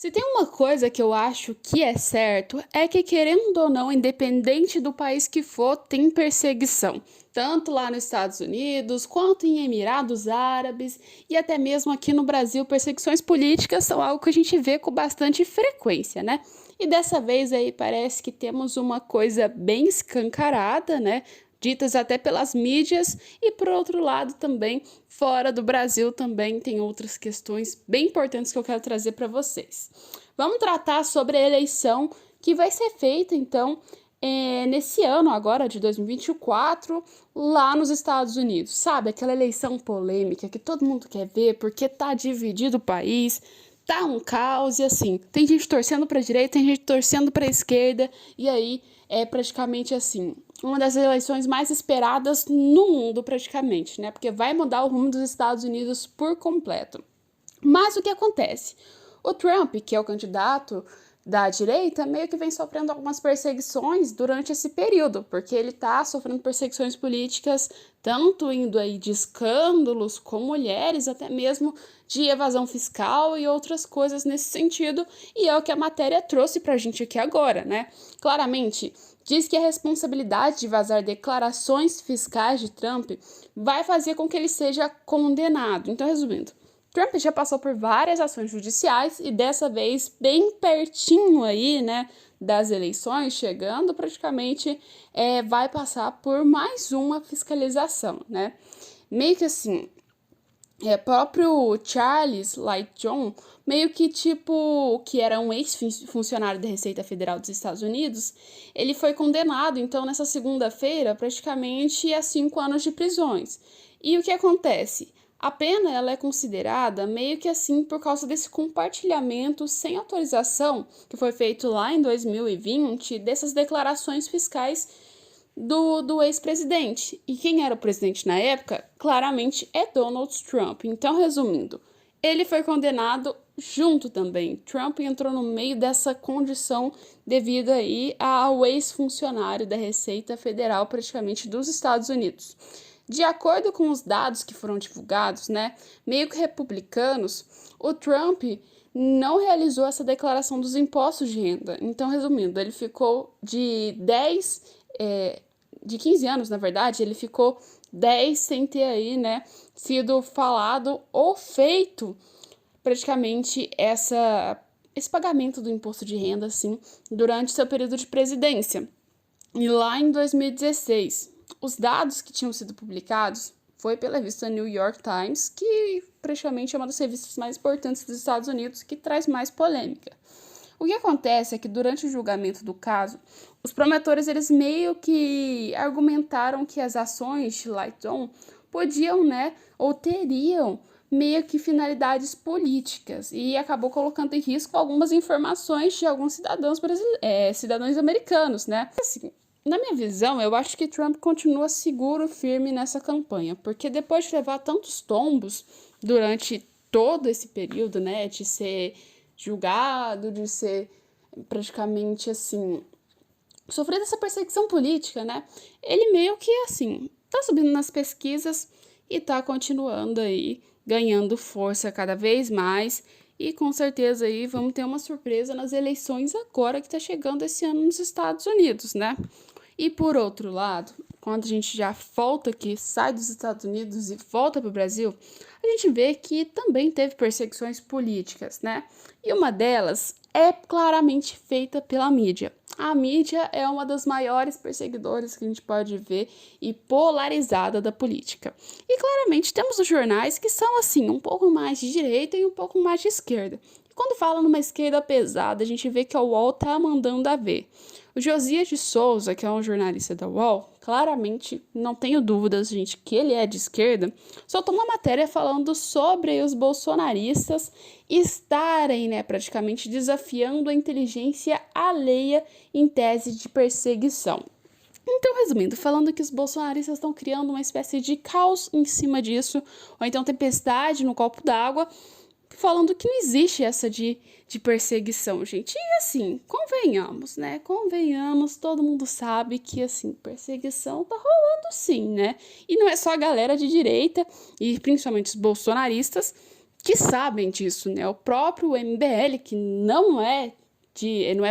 Se tem uma coisa que eu acho que é certo, é que querendo ou não, independente do país que for, tem perseguição. Tanto lá nos Estados Unidos, quanto em Emirados Árabes e até mesmo aqui no Brasil, perseguições políticas são algo que a gente vê com bastante frequência, né? E dessa vez aí parece que temos uma coisa bem escancarada, né? Ditas até pelas mídias, e por outro lado também, fora do Brasil também tem outras questões bem importantes que eu quero trazer para vocês. Vamos tratar sobre a eleição que vai ser feita, então, nesse ano agora de 2024, lá nos Estados Unidos. Sabe, aquela eleição polêmica que todo mundo quer ver porque tá dividido o país, tá um caos e assim, tem gente torcendo para a direita, tem gente torcendo para a esquerda, e aí é praticamente assim, uma das eleições mais esperadas no mundo praticamente, né? Porque vai mudar o rumo dos Estados Unidos por completo. Mas o que acontece? O Trump, que é o candidato da direita, meio que vem sofrendo algumas perseguições durante esse período, porque ele está sofrendo perseguições políticas, tanto indo aí de escândalos com mulheres, até mesmo de evasão fiscal e outras coisas nesse sentido, e é o que a matéria trouxe pra gente aqui agora, né? Claramente, diz que a responsabilidade de vazar declarações fiscais de Trump vai fazer com que ele seja condenado. Então, resumindo, Trump já passou por várias ações judiciais e dessa vez bem pertinho aí, né, das eleições, chegando praticamente, vai passar por mais uma fiscalização, né? Meio que assim, próprio Charles Lloyd John, meio que tipo, que era um ex-funcionário da Receita Federal dos Estados Unidos, ele foi condenado, então, nessa segunda-feira, praticamente a 5 anos de prisões. E o que acontece? A pena ela é considerada meio que assim por causa desse compartilhamento sem autorização que foi feito lá em 2020 dessas declarações fiscais do ex-presidente. E quem era o presidente na época, claramente, é Donald Trump. Então, resumindo, ele foi condenado junto também. Trump entrou no meio dessa condição devido aí ao ex-funcionário da Receita Federal, praticamente, dos Estados Unidos. De acordo com os dados que foram divulgados, né, meio que republicanos, o Trump não realizou essa declaração dos impostos de renda. Então, resumindo, ele ficou de 15 anos, na verdade, ele ficou 10 sem ter aí, né, sido falado ou feito praticamente esse pagamento do imposto de renda, assim, durante seu período de presidência. E lá em 2016, os dados que tinham sido publicados foi pela revista New York Times, que praticamente é uma das revistas mais importantes dos Estados Unidos, que traz mais polêmica. O que acontece é que durante o julgamento do caso, os promotores eles meio que argumentaram que as ações de Lighton podiam, né, ou teriam meio que finalidades políticas e acabou colocando em risco algumas informações de alguns cidadãos americanos, né? Assim, na minha visão, eu acho que Trump continua seguro, firme nessa campanha, porque depois de levar tantos tombos durante todo esse período, né, de ser julgado, de ser praticamente assim, sofrer essa perseguição política, né? Ele meio que assim, tá subindo nas pesquisas e tá continuando aí, ganhando força cada vez mais. E com certeza aí vamos ter uma surpresa nas eleições agora que tá chegando esse ano nos Estados Unidos, né? E por outro lado, quando a gente já volta aqui, sai dos Estados Unidos e volta para o Brasil, a gente vê que também teve perseguições políticas, né? E uma delas é claramente feita pela mídia. A mídia é uma das maiores perseguidoras que a gente pode ver e polarizada da política. E claramente temos os jornais que são assim, um pouco mais de direita e um pouco mais de esquerda. E quando fala numa esquerda pesada, a gente vê que a UOL tá mandando a ver. O Josias de Souza, que é um jornalista da UOL, claramente, não tenho dúvidas, gente, que ele é de esquerda, soltou uma matéria falando sobre os bolsonaristas estarem, né, praticamente desafiando a inteligência alheia em tese de perseguição. Então, resumindo, falando que os bolsonaristas estão criando uma espécie de caos em cima disso, ou então tempestade no copo d'água, falando que não existe essa de perseguição, gente. E assim, convenhamos, né? Convenhamos, todo mundo sabe que, assim, perseguição tá rolando sim, né? E não é só a galera de direita, e principalmente os bolsonaristas, que sabem disso, né? O próprio MBL, que não é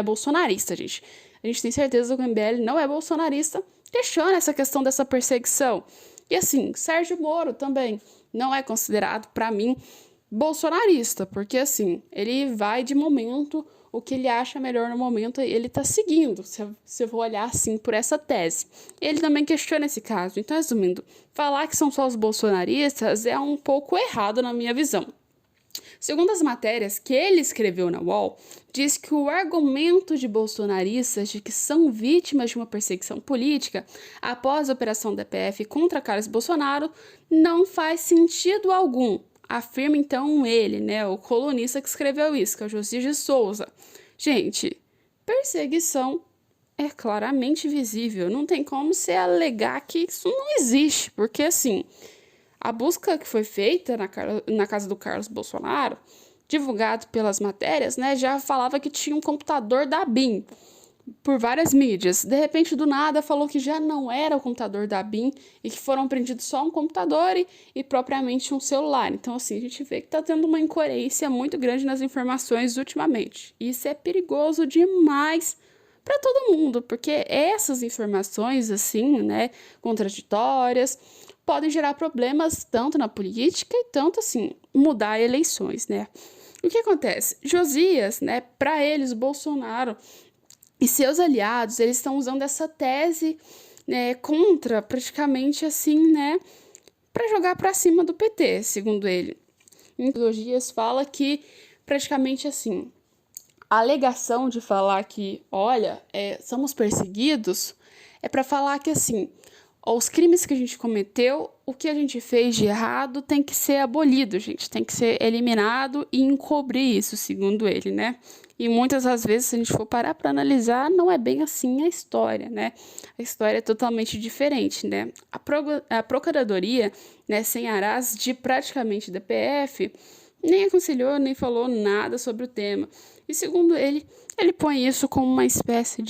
bolsonarista, gente. A gente tem certeza que o MBL não é bolsonarista, questiona essa questão dessa perseguição. E assim, Sérgio Moro também não é considerado, para mim, bolsonarista, porque assim, ele vai de momento, o que ele acha melhor no momento, ele tá seguindo, se eu vou olhar assim por essa tese. Ele também questiona esse caso. Então, resumindo, falar que são só os bolsonaristas é um pouco errado na minha visão. Segundo as matérias que ele escreveu na UOL, diz que o argumento de bolsonaristas de que são vítimas de uma perseguição política após a operação da PF contra Carlos Bolsonaro não faz sentido algum. Afirma então ele, né, o colunista que escreveu isso, que é o Josias de Souza. Gente, perseguição é claramente visível, não tem como se alegar que isso não existe, porque assim, a busca que foi feita na casa do Carlos Bolsonaro, divulgado pelas matérias, né, já falava que tinha um computador da BIM por várias mídias. De repente, do nada, falou que já não era o computador da BIM e que foram apreendidos só um computador e propriamente um celular. Então, assim, a gente vê que está tendo uma incoerência muito grande nas informações ultimamente. Isso é perigoso demais para todo mundo, porque essas informações, assim, né, contraditórias, podem gerar problemas tanto na política e tanto, assim, mudar eleições, né? O que acontece? Josias, né, para eles, Bolsonaro e seus aliados, eles estão usando essa tese, né, contra, praticamente assim, né, para jogar para cima do PT, segundo ele. Em Josias fala que, praticamente assim, a alegação de falar que, olha, somos perseguidos, é para falar que, assim, os crimes que a gente cometeu, o que a gente fez de errado tem que ser abolido, gente, tem que ser eliminado e encobrir isso, segundo ele, né? E muitas das vezes, se a gente for parar para analisar, não é bem assim a história, né? A história é totalmente diferente, né? A Procuradoria, né, sem arás de praticamente DPF, nem aconselhou, nem falou nada sobre o tema. E segundo ele, ele põe isso como uma espécie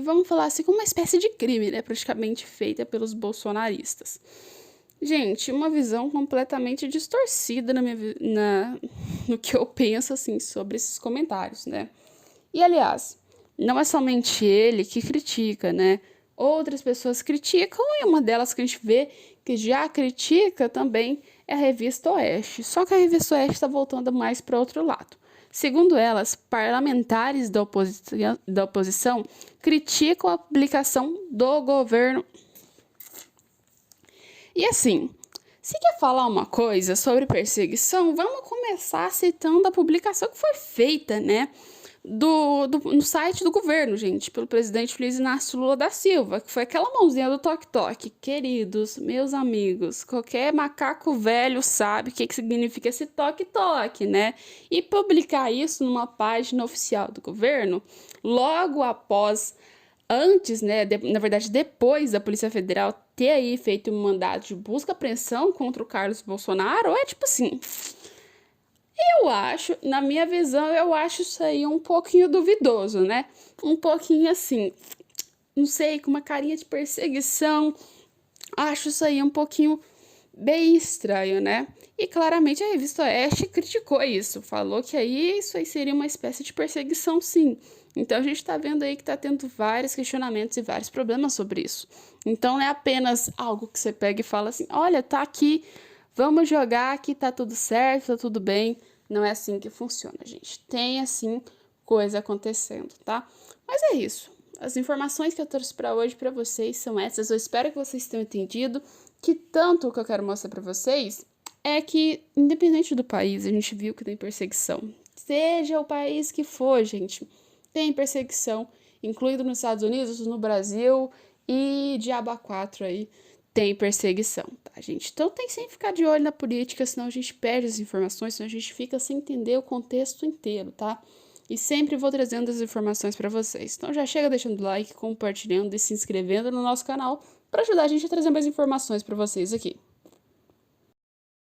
vamos falar assim, como uma espécie de crime, né, praticamente feita pelos bolsonaristas. Gente, uma visão completamente distorcida no que eu penso, assim, sobre esses comentários, né? E, aliás, não é somente ele que critica, né? Outras pessoas criticam e uma delas que a gente vê que já critica também é a Revista Oeste. Só que a Revista Oeste está voltando mais para outro lado. Segundo elas, parlamentares da oposição criticam a publicação do governo. E assim, se quer falar uma coisa sobre perseguição, vamos começar citando a publicação que foi feita, né, no site do governo, gente, pelo presidente Luiz Inácio Lula da Silva, que foi aquela mãozinha do toque-toque. Queridos, meus amigos, qualquer macaco velho sabe o que significa esse toque-toque, né? E publicar isso numa página oficial do governo, logo após, antes, né, na verdade, depois da Polícia Federal ter aí feito um mandado de busca e apreensão contra o Carlos Bolsonaro, é tipo assim... Eu acho, na minha visão, eu acho isso aí um pouquinho duvidoso, né? Um pouquinho assim, não sei, com uma carinha de perseguição. Acho isso aí um pouquinho bem estranho, né? E claramente a Revista Oeste criticou isso, falou que aí isso aí seria uma espécie de perseguição, sim. Então a gente tá vendo aí que tá tendo vários questionamentos e vários problemas sobre isso. Então não é apenas algo que você pega e fala assim, olha, tá aqui, vamos jogar aqui, tá tudo certo, tá tudo bem. Não é assim que funciona, gente. Tem, assim, coisa acontecendo, tá? Mas é isso. As informações que eu trouxe para hoje para vocês são essas. Eu espero que vocês tenham entendido que tanto o que eu quero mostrar para vocês é que, independente do país, a gente viu que tem perseguição. Seja o país que for, gente, tem perseguição, incluindo nos Estados Unidos, no Brasil e diabo a quatro aí. Tem perseguição, tá, gente? Então tem que sempre ficar de olho na política, senão a gente perde as informações, senão a gente fica sem entender o contexto inteiro, tá? E sempre vou trazendo as informações para vocês. Então já chega deixando like, compartilhando e se inscrevendo no nosso canal para ajudar a gente a trazer mais informações para vocês aqui.